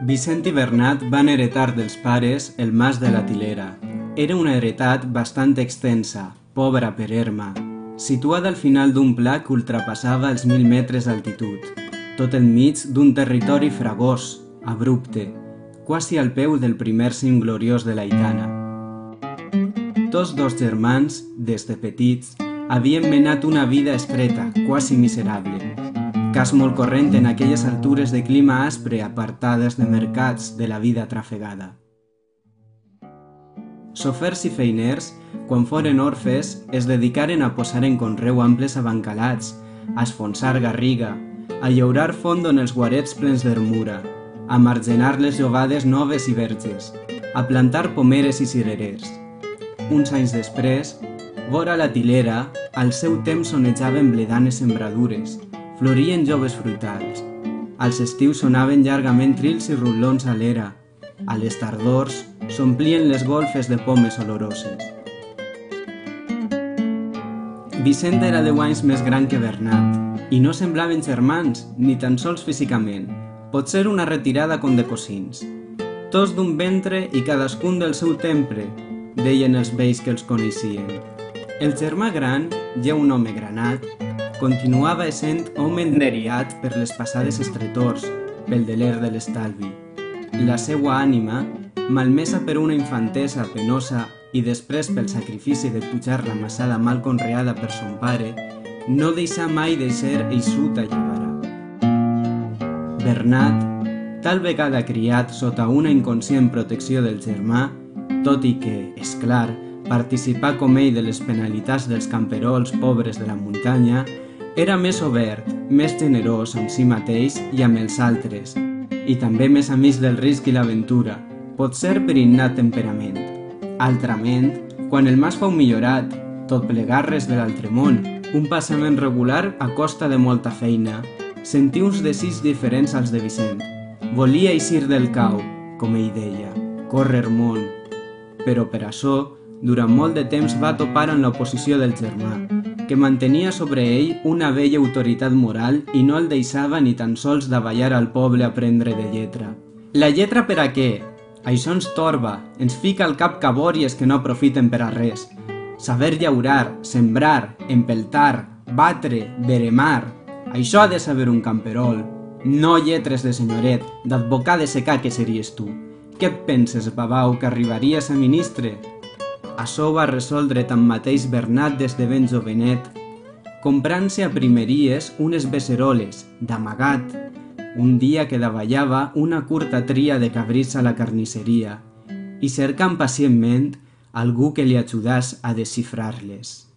Vicent i Bernat van heretar dels pares el mas de la Tilera. Era una heretat bastant extensa, pobra per Erma, situada al final d'un pla que ultrapassava els 1.000 metres d'altitud, tot enmig d'un territori fragós, abrupte, quasi al peu del primer cim gloriós de l'Aitana. Tots dos germans, des de petits, havien menat una vida estreta, quasi miserable, cas molt corrent en aquelles altures de clima aspre apartades de mercats de la vida trafegada. Sofers i feiners, quan foren orfes, es dedicaren a posar en conreu amples abancalats, a esfonsar garriga, a llaurar fondo en els guarets plens d'hermura, a margenar les jovades noves i verges, a plantar pomeres i cirerers. Uns anys després, vora la Tilera, al seu temps sonejaven bledanes sembradures, florien joves frutals. Als estius sonaven llargament trils i rutlons a l'era. A les tardors s'omplien les golfes de pomes oloroses. Vicent era 10 anys més gran que Bernat, i no semblaven germans, ni tan sols físicament, potser una retirada com de cosins. Tots d'un ventre i cadascun del seu tempre, deien els vells que els coneixien. El germà gran, ja un home granat, continuava essent home enderiat per les passades estretors, pel deler de l'estalvi. La seua ànima, malmesa per una infantesa penosa i després pel sacrifici de pujar la massada mal conreada per son pare, no deixà mai de ser eixut a llevara. Bernat, tal vegada criat sota una inconscient protecció del germà, tot i que, és clar, participar com ell de les penalitats dels camperols pobres de la muntanya, era més obert, més generós amb si mateix i amb els altres, i també més amic del risc i l'aventura, potser per innat temperament. Altrament, quan el mas fou millorat, tot plegar res de l'altre món, un passament regular a costa de molta feina, sentí uns desigs diferents als de Vicent. Volia eixir del cau, com ell deia, córrer món, però per això, durant molt de temps va topar amb l'oposició del germà, que mantenia sobre ell una vella autoritat moral i no el deixava ni tan sols davallar al poble a aprendre de lletra. La lletra per a què? Això ens torba, ens fica al cap cabòries que no aprofiten per a res. Saber llaurar, sembrar, empeltar, batre, veremar, això ha de saber un camperol. No lletres de senyoret, d'advocat de secà que series tu. Què et penses, babau, que arribaries a ministre? Açò va resoldre tanmateix Bernat des de ben jovenet, comprant-se a primeries unes beceroles, d'amagat, un dia que davallava una curta tria de cabrits a la carnisseria, i cercant pacientment algú que li ajudàs a desxifrar-les.